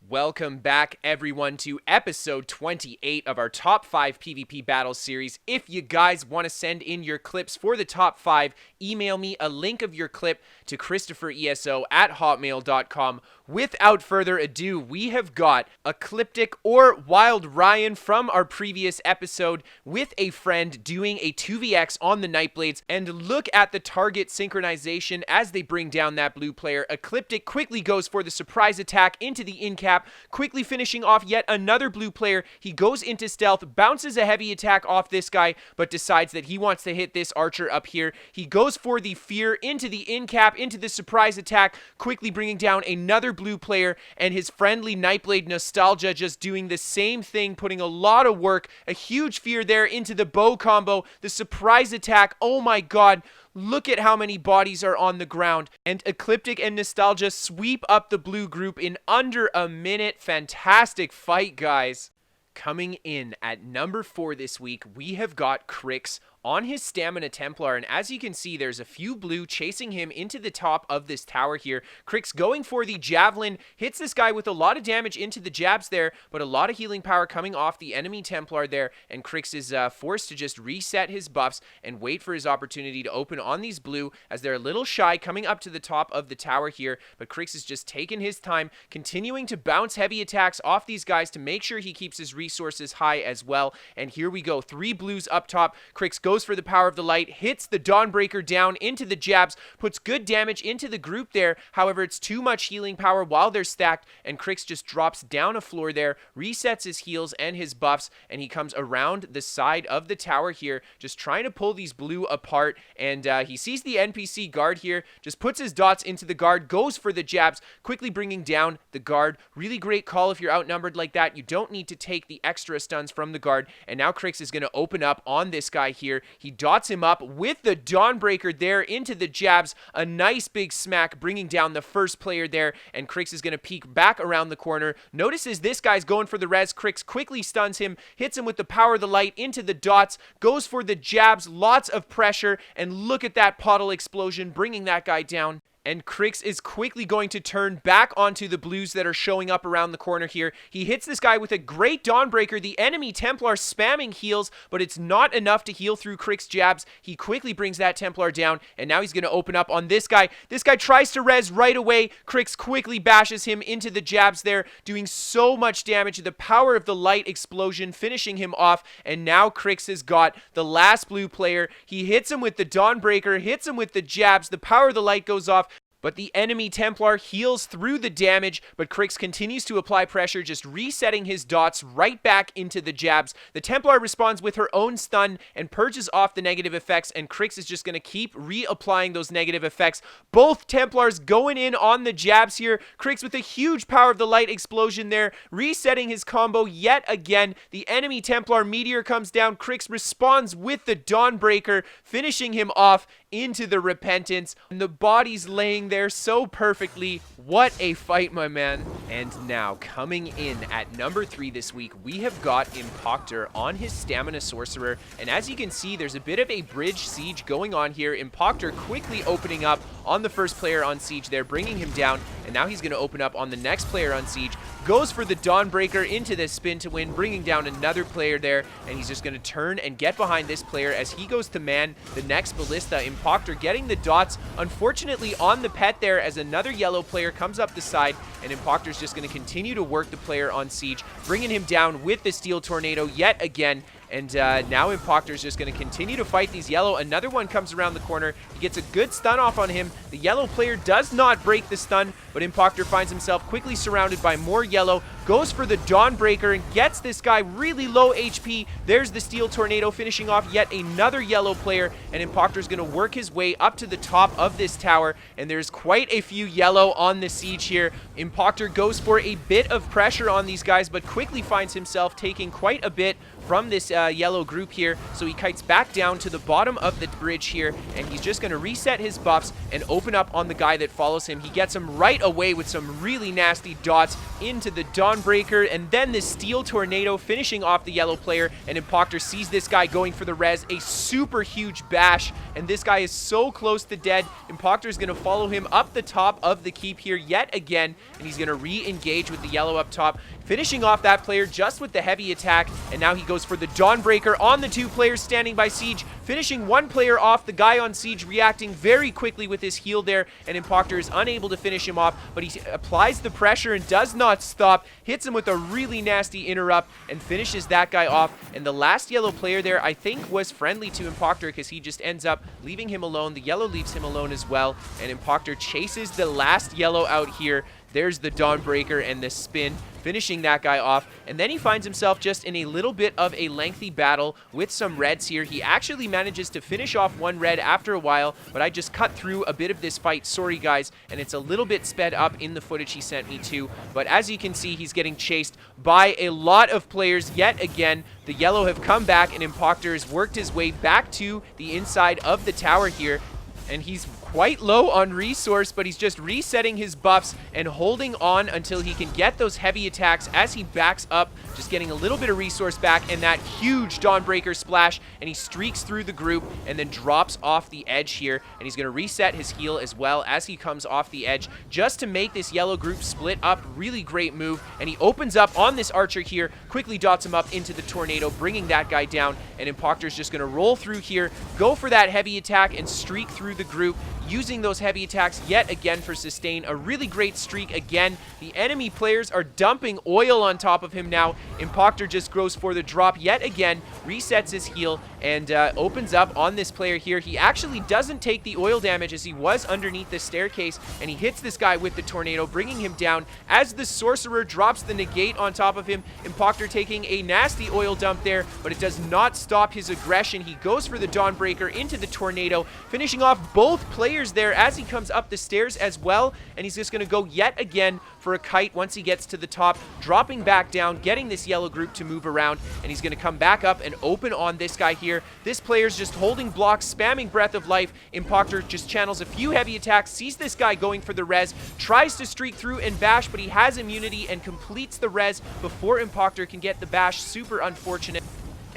Welcome back, everyone, to episode 28 of our top 5 PvP battles series. If you guys want to send in your clips for the top 5, email me a link of your clip to KristoferESO@hotmail.com. Without further ado, we have got Acliptic or Wildryan from our previous episode with a friend doing a 2vx on the Nightblades. And look at the target synchronization as they bring down that blue player. Acliptic quickly goes for the surprise attack into the in-cap, quickly finishing off yet another blue player. He goes into stealth, bounces a heavy attack off this guy, but decides that he wants to hit this archer up here. He goes for the fear into the in-cap, into the surprise attack, quickly bringing down another blue player, and his friendly Nightblade Nostalgia just doing the same thing, putting a lot of work, a huge fear there into the bow combo, the surprise attack. Oh my god. Look at how many bodies are on the ground, and Acliptic and Nostalgia sweep up the blue group in under a minute. Fantastic fight, guys. Coming in at number 4 this week, we have got Krickz on his Stamina Templar, and as you can see, there's a few blue chasing him into the top of this tower here. Krickz going for the Javelin, hits this guy with a lot of damage into the jabs there, but a lot of healing power coming off the enemy Templar there, and Krickz is forced to just reset his buffs and wait for his opportunity to open on these blue, as they're a little shy coming up to the top of the tower here, but Krickz is just taking his time, continuing to bounce heavy attacks off these guys to make sure he keeps his resources high as well. And here we go, 3 blues up top. Krickz goes for the power of the light, hits the Dawnbreaker down into the jabs, puts good damage into the group there. However, it's too much healing power while they're stacked, and Krickz just drops down a floor there, resets his heals and his buffs, and he comes around the side of the tower here, just trying to pull these blue apart. And he sees the NPC guard here, just puts his dots into the guard, goes for the jabs, quickly bringing down the guard. Really great call if you're outnumbered like that. You don't need to take the extra stuns from the guard. And now Krickz is going to open up on this guy here. He dots him up with the Dawnbreaker there into the jabs. A nice big smack, bringing down the first player there, and Krickz is going to peek back around the corner. Notices this guy's going for the res. Krickz quickly stuns him, hits him with the power of the light into the dots, goes for the jabs, lots of pressure, and look at that puddle explosion, bringing that guy down. And Krickz is quickly going to turn back onto the blues that are showing up around the corner here. He hits this guy with a great Dawnbreaker. The enemy Templar spamming heals, but it's not enough to heal through Krick's jabs. He quickly brings that Templar down, and now he's going to open up on this guy. This guy tries to res right away. Krickz quickly bashes him into the jabs there, doing so much damage. The power of the light explosion finishing him off, and now Krickz has got the last blue player. He hits him with the Dawnbreaker, hits him with the jabs. The power of the light goes off, but the enemy Templar heals through the damage, but Krickz continues to apply pressure, just resetting his dots right back into the jabs. The Templar responds with her own stun and purges off the negative effects, and Krickz is just going to keep reapplying those negative effects. Both Templars going in on the jabs here. Krickz with a huge power of the light explosion there, resetting his combo yet again. The enemy Templar meteor comes down. Krickz responds with the Dawnbreaker, finishing him off into the Repentance, and the body's laying there so perfectly. What a fight, my man. And now, coming in at number 3 this week, we have got Impactor on his Stamina Sorcerer, and as you can see, there's a bit of a bridge siege going on here. Impactor quickly opening up on the first player on siege there, bringing him down, and now he's going to open up on the next player on siege. Goes for the Dawnbreaker into the spin to win, bringing down another player there, and he's just going to turn and get behind this player as he goes to man the next Ballista. Impactor getting the dots, unfortunately on the pet there, as another yellow player comes up the side, and Impactor's just going to continue to work the player on siege, bringing him down with the Steel Tornado yet again. And now Impactor's just going to continue to fight these yellow. Another one comes around the corner. He gets a good stun off on him. The yellow player does not break the stun, but Impactor finds himself quickly surrounded by more yellow. Goes for the Dawnbreaker and gets this guy really low HP. There's the Steel Tornado finishing off yet another yellow player, and Impactor's going to work his way up to the top of this tower, and there's quite a few yellow on the siege here. Impactor goes for a bit of pressure on these guys, but quickly finds himself taking quite a bit from this yellow group here, so he kites back down to the bottom of the bridge here, and he's just going to reset his buffs and open up on the guy that follows him. He gets him right away with some really nasty dots into the Dawnbreaker, and then this Steel Tornado finishing off the yellow player, and Impactor sees this guy going for the res, a super huge bash, and this guy is so close to dead. Impactor is going to follow him up the top of the keep here yet again, and he's going to re-engage with the yellow up top, finishing off that player just with the heavy attack, and now he goes for the Dawnbreaker on the two players standing by Siege, finishing one player off. The guy on Siege reacting very quickly with his heal there, and Impactor is unable to finish him off, but he applies the pressure and does not stop, hits him with a really nasty interrupt, and finishes that guy off. And the last yellow player there, I think, was friendly to Impactor because he just ends up leaving him alone. The yellow leaves him alone as well, and Impactor chases the last yellow out here. There's the Dawnbreaker and the spin, finishing that guy off, and then he finds himself just in a little bit of a lengthy battle with some reds here. He actually manages to finish off one red after a while, but I just cut through a bit of this fight, sorry guys, and it's a little bit sped up in the footage he sent me too. But as you can see, he's getting chased by a lot of players yet again. The yellow have come back, and Impactor has worked his way back to the inside of the tower here, and he's quite low on resource, but he's just resetting his buffs and holding on until he can get those heavy attacks as he backs up, just getting a little bit of resource back, and that huge Dawnbreaker splash, and he streaks through the group and then drops off the edge here, and he's going to reset his heal as well as he comes off the edge just to make this yellow group split up. Really great move, and he opens up on this archer here, quickly dots him up into the tornado, bringing that guy down, and Impactor's just going to roll through here, go for that heavy attack, and streak through the group, using those heavy attacks yet again for sustain. A really great streak again. The enemy players are dumping oil on top of him now. Impactor just goes for the drop yet again, resets his heal, and opens up on this player here. He actually doesn't take the oil damage as he was underneath the staircase, and he hits this guy with the tornado, bringing him down as the sorcerer drops the negate on top of him. Impactor taking a nasty oil dump there, but it does not stop his aggression. He goes for the Dawnbreaker into the tornado, finishing off both players there as he comes up the stairs as well, and he's just going to go yet again for a kite once he gets to the top, dropping back down, getting this yellow group to move around, and he's going to come back up and open on this guy here. This player's just holding blocks, spamming Breath of Life. Impactor just channels a few heavy attacks, sees this guy going for the res, tries to streak through and bash, but he has immunity and completes the res before Impactor can get the bash. Super unfortunate.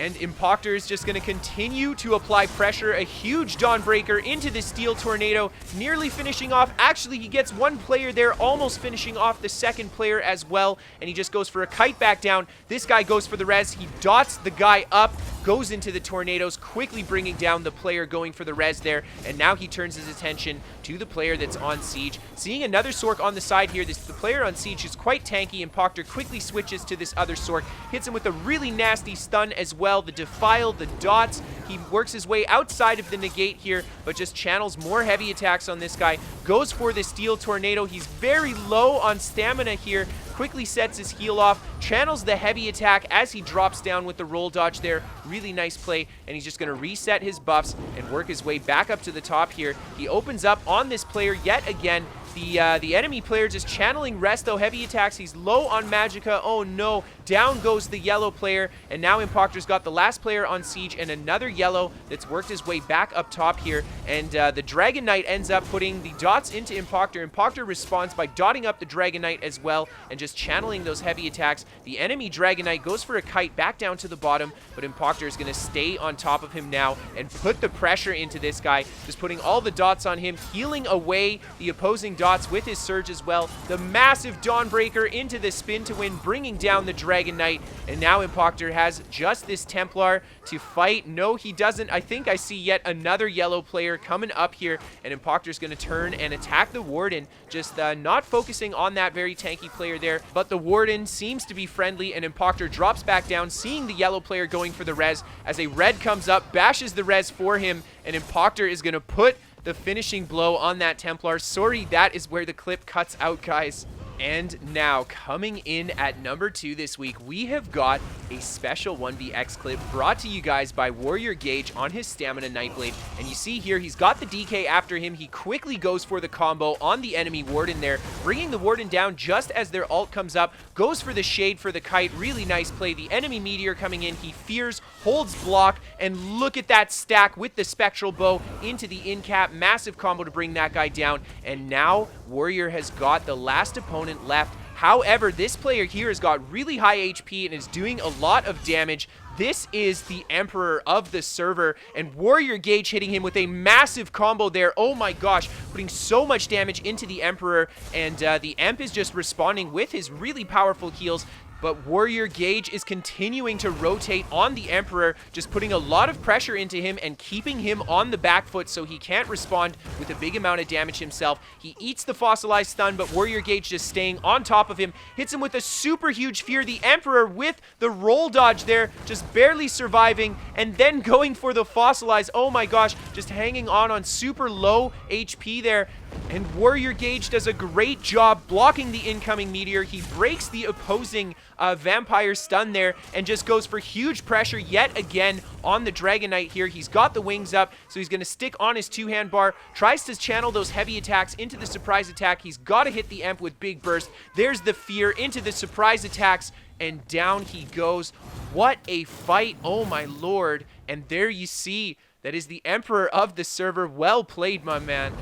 And Impactor is just going to continue to apply pressure. A huge Dawnbreaker into the Steel Tornado, nearly finishing off. Actually, he gets one player there, almost finishing off the second player as well. And he just goes for a kite back down. This guy goes for the res. He dots the guy up, goes into the tornadoes, quickly bringing down the player going for the res there. And now he turns his attention to the player that's on Siege. Seeing another Sork on the side here, the player on Siege is quite tanky. Impactor quickly switches to this other Sork, hits him with a really nasty stun as well. The Defile, the dots. He works his way outside of the negate here, but just channels more heavy attacks on this guy. Goes for the Steel Tornado. He's very low on stamina here. Quickly sets his heal off, channels the heavy attack as he drops down with the roll dodge there. Really nice play, and he's just going to reset his buffs and work his way back up to the top here. He opens up on this player yet again. The enemy player just channeling Resto heavy attacks. He's low on Magicka. Oh no, down goes the yellow player, and now Impactor's got the last player on Siege and another yellow that's worked his way back up top here, and the Dragon Knight ends up putting the dots into Impactor. Impactor responds by dotting up the Dragon Knight as well and just channeling those heavy attacks. The enemy Dragon Knight goes for a kite back down to the bottom, but Impactor is going to stay on top of him now and put the pressure into this guy, just putting all the dots on him, healing away the opposing dots with his surge as well. The massive Dawnbreaker into the spin to win, bringing down the Dragon Knight, and now Impactor has just this Templar to fight. No, he doesn't. I think I see yet another yellow player coming up here, and Impactor's going to turn and attack the Warden, just not focusing on that very tanky player there, but the Warden seems to be friendly, and Impactor drops back down, seeing the yellow player going for the res, as a red comes up, bashes the res for him, and Impactor is going to put the finishing blow on that Templar. Sorry, that is where the clip cuts out, guys. And now, coming in at number 2 this week, we have got a special 1vx clip brought to you guys by Warrior Gage on his Stamina Nightblade. And you see here, he's got the DK after him. He quickly goes for the combo on the enemy Warden there, bringing the Warden down just as their ult comes up, goes for the Shade for the Kite. Really nice play. The enemy Meteor coming in. He fears, holds block, and look at that stack with the Spectral Bow into the in-cap. Massive combo to bring that guy down. And now, Warrior has got the last opponent left. However, this player here has got really high HP and is doing a lot of damage. This is the Emperor of the server, and Warrior Gage hitting him with a massive combo there. Oh my gosh, putting so much damage into the Emperor, and the Emp is just responding with his really powerful heals. But Warrior Gage is continuing to rotate on the Emperor, just putting a lot of pressure into him and keeping him on the back foot so he can't respond with a big amount of damage himself. He eats the fossilized stun, but Warrior Gage just staying on top of him, hits him with a super huge fear. The Emperor with the roll dodge there, just barely surviving, and then going for the fossilized. Oh my gosh, just hanging on super low HP there. And Warrior Gage does a great job blocking the incoming Meteor. He breaks the opposing Vampire stun there and just goes for huge pressure yet again on the Dragon Knight here. He's got the wings up, so he's going to stick on his two-hand bar, tries to channel those heavy attacks into the surprise attack. He's got to hit the Emp with big burst. There's the fear into the surprise attacks, and down he goes. What a fight, oh my lord. And there you see, that is the Emperor of the server. Well played, my man.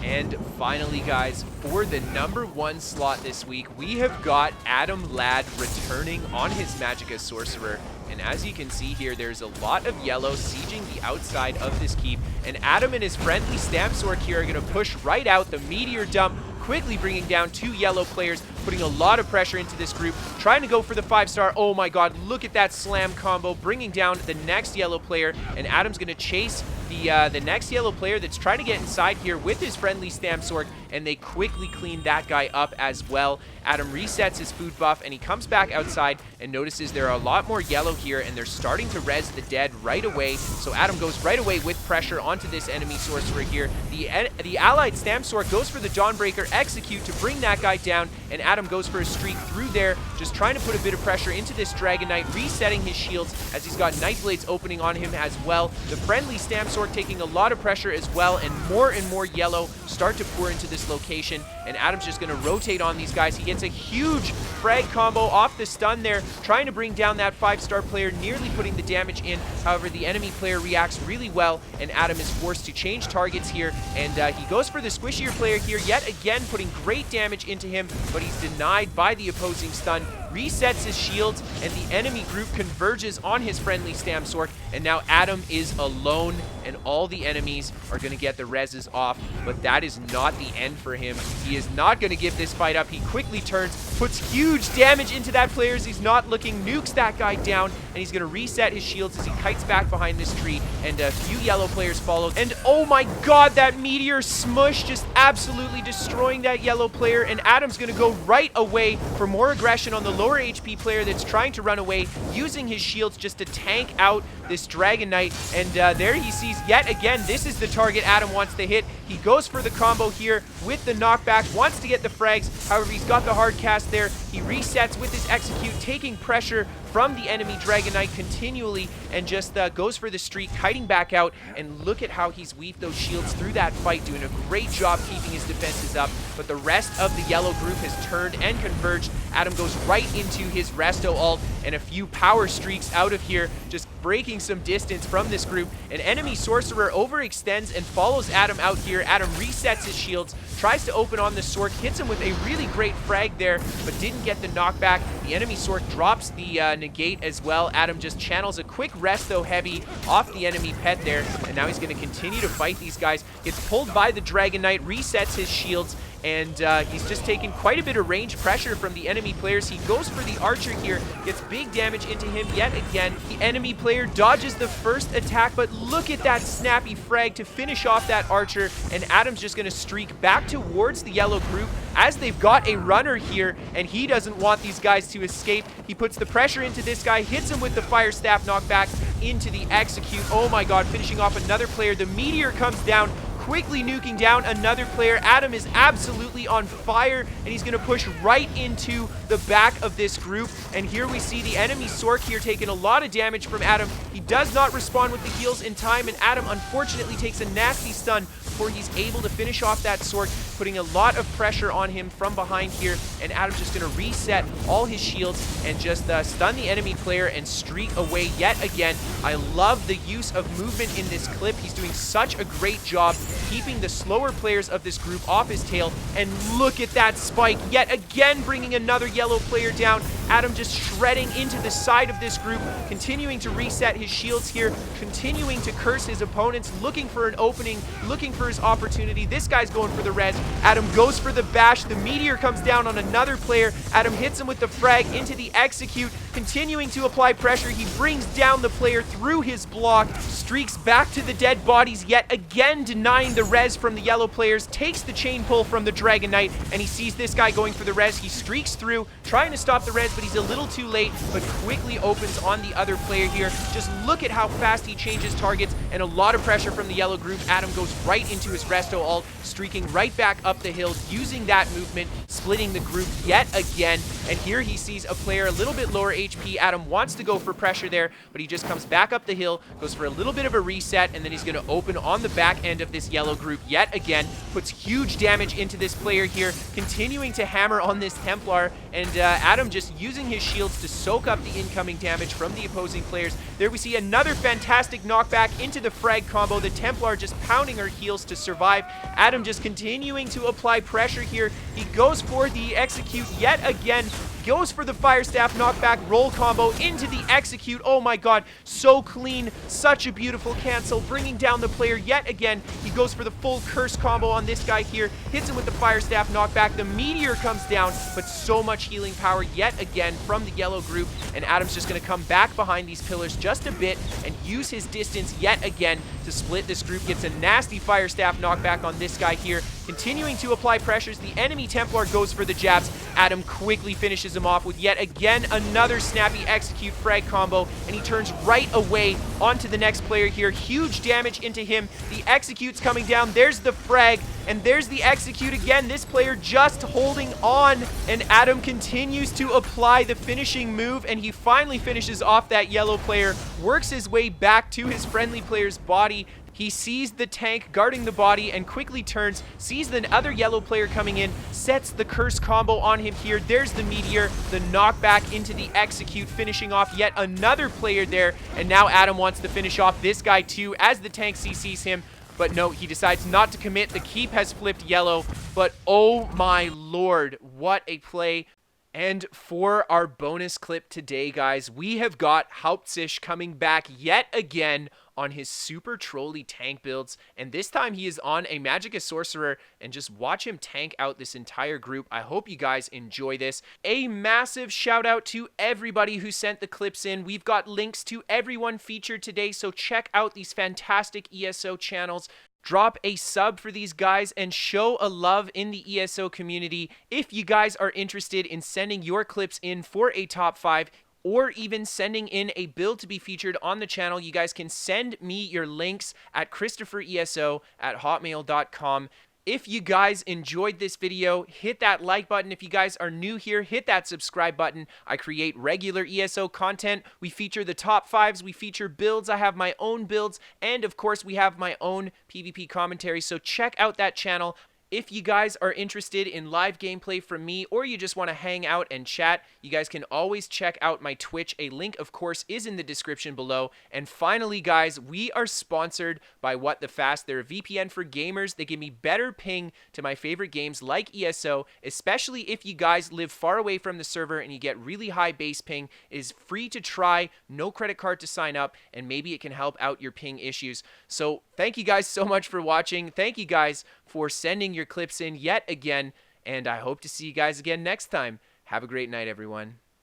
And finally, guys, for the number 1 slot this week, we have got Adam Ladd returning on his Magicka Sorcerer. And as you can see here, there's a lot of yellow sieging the outside of this keep. And Adam and his friendly Stamsork here are going to push right out the Meteor Dump, quickly bringing down 2 yellow players, putting a lot of pressure into this group, trying to go for the 5-star. Oh my god, look at that slam combo, bringing down the next yellow player, and Adam's going to chase the next yellow player that's trying to get inside here with his friendly Stamsork, and they quickly clean that guy up as well. Adam resets his food buff, and he comes back outside and notices there are a lot more yellow here, and they're starting to res the dead right away. So Adam goes right away with pressure onto this enemy sorcerer here. The allied Stamsork goes for the Dawnbreaker execute to bring that guy down, and Adam goes for a streak through there, just trying to put a bit of pressure into this Dragon Knight, resetting his shields as he's got Nightblades opening on him as well. The friendly Stamsork taking a lot of pressure as well, and more yellow start to pour into this location, and Adam's just going to rotate on these guys. He gets a huge frag combo off the stun there, trying to bring down that 5-star player, nearly putting the damage in. However, the enemy player reacts really well, and Adam is forced to change targets here, and he goes for the squishier player here, yet again putting great damage into him, but he's denied by the opposing stun, resets his shields, and the enemy group converges on his friendly Stamsork, and now Adam is alone, and all the enemies are going to get the reses off, but that is not the end for him. He is not going to give this fight up. He quickly turns, puts huge damage into that player as he's not looking, nukes that guy down, and he's going to reset his shields as he kites back behind this tree, and a few yellow players follow. And oh my god, that Meteor Smush just absolutely destroying that yellow player, and Adam's going to go right away for more aggression on the lower HP player that's trying to run away, using his shields just to tank out this Dragon Knight. And there he sees yet again, this is the target Adam wants to hit. He goes for the combo here with the knockback, wants to get the frags. However, he's got the hard cast there. He resets with his execute, taking pressure from the enemy Dragon Knight continually, and just goes for the streak, kiting back out. And look at how he's weaved those shields through that fight, doing a great job keeping his defenses up. But the rest of the yellow group has turned and converged. Adam goes right into his resto ult, and a few power streaks out of here, just breaking some distance from this group. An enemy sorcerer overextends and follows Adam out here. Adam resets his shields, tries to open on the Sork, hits him with a really great frag there, but didn't get the knockback. The enemy Sork drops the negate as well. Adam just channels a quick resto heavy off the enemy pet there, and now he's going to continue to fight these guys. Gets pulled by the Dragon Knight, resets his shields, and he's just taken quite a bit of range pressure from the enemy players. He goes for the Archer here, gets big damage into him yet again. The enemy player dodges the first attack, but look at that snappy frag to finish off that Archer, and Adam's just going to streak back towards the yellow group as they've got a runner here, and he doesn't want these guys to escape. He puts the pressure into this guy, hits him with the Fire Staff knockback into the execute. Oh my god, finishing off another player. The Meteor comes down, quickly nuking down another player. Adam is absolutely on fire, and he's going to push right into the back of this group. And here we see the enemy Sork here taking a lot of damage from Adam. He does not respond with the heals in time, and Adam unfortunately takes a nasty stun before he's able to finish off that Sork, putting a lot of pressure on him from behind here. And Adam's just going to reset all his shields and just stun the enemy player and streak away yet again. I love the use of movement in this clip. He's doing such a great job keeping the slower players of this group off his tail. And look at that spike, yet again bringing another yellow player down. Adam just shredding into the side of this group, continuing to reset his shields here, continuing to curse his opponents, looking for an opening, looking for his opportunity. This guy's going for the res. Adam goes for the bash. The meteor comes down on another player. Adam hits him with the frag into the execute, continuing to apply pressure. He brings down the player through his block, streaks back to the dead bodies, yet again denying the res from the yellow players, takes the chain pull from the Dragon Knight, and he sees this guy going for the res. He streaks through, trying to stop the res, but he's a little too late, but quickly opens on the other player here. Just look at how fast he changes targets, and a lot of pressure from the yellow group. Adam goes right into his resto ult, streaking right back up the hill, using that movement, splitting the group yet again. And here he sees a player a little bit lower HP. Adam wants to go for pressure there, but he just comes back up the hill, goes for a little bit of a reset, and then he's going to open on the back end of this yellow group yet again. Puts huge damage into this player here, continuing to hammer on this Templar, and Adam just using his shields to soak up the incoming damage from the opposing players. There we see another fantastic knockback into the frag combo. The Templar just pounding her heals to survive. Adam just continuing to apply pressure here. He goes for the execute yet again, goes for the Fire Staff knockback roll combo into the execute. Oh my god, so clean, such a beautiful cancel, bringing down the player yet again. He goes for the full curse combo on this guy here, hits him with the Fire Staff knockback. The meteor comes down, but so much healing power yet again from the yellow group, and Adam's just going to come back behind these pillars just a bit and use his distance yet again to split this group. Gets a nasty Fire Staff knockback on this guy here, continuing to apply pressures. The enemy Templar goes for the jabs. Adam quickly finishes him off with yet again another snappy execute frag combo, and he turns right away onto the next player here. Huge damage into him. The execute's coming down. There's the frag, and there's the execute again. This player just holding on, and Adam continues to apply the finishing move, and he finally finishes off that yellow player, works his way back to his friendly player's body. He sees the tank guarding the body and quickly turns, sees the other yellow player coming in, sets the curse combo on him here. There's the meteor, the knockback into the execute, finishing off yet another player there. And now Adam wants to finish off this guy too as the tank CCs him. But no, he decides not to commit. The keep has flipped yellow, but oh my lord, what a play. And for our bonus clip today, guys, we have got Hauptsache coming back yet again on his super trolly tank builds, and this time he is on a Magicka Sorcerer, and just watch him tank out this entire group. I hope you guys enjoy this. A massive shout out to everybody who sent the clips in. We've got links to everyone featured today, so check out these fantastic ESO channels. Drop a sub for these guys and show a love in the ESO community. If you guys are interested in sending your clips in for a top 5, or even sending in a build to be featured on the channel, you guys can send me your links at KristoferESO@hotmail.com. If you guys enjoyed this video, hit that like button. If you guys are new here, hit that subscribe button. I create regular ESO content. We feature the top 5s, we feature builds. I have my own builds, and of course we have my own PvP commentary, so check out that channel. If you guys are interested in live gameplay from me, or you just want to hang out and chat, you guys can always check out my Twitch. A link, of course, is in the description below. And finally, guys, we are sponsored by What the Fast. They're a VPN for gamers. They give me better ping to my favorite games like ESO, especially if you guys live far away from the server and you get really high base ping. It is free to try, no credit card to sign up, and maybe it can help out your ping issues. So thank you guys so much for watching. Thank you guys for sending your clips in yet again, and I hope to see you guys again next time. Have a great night, everyone.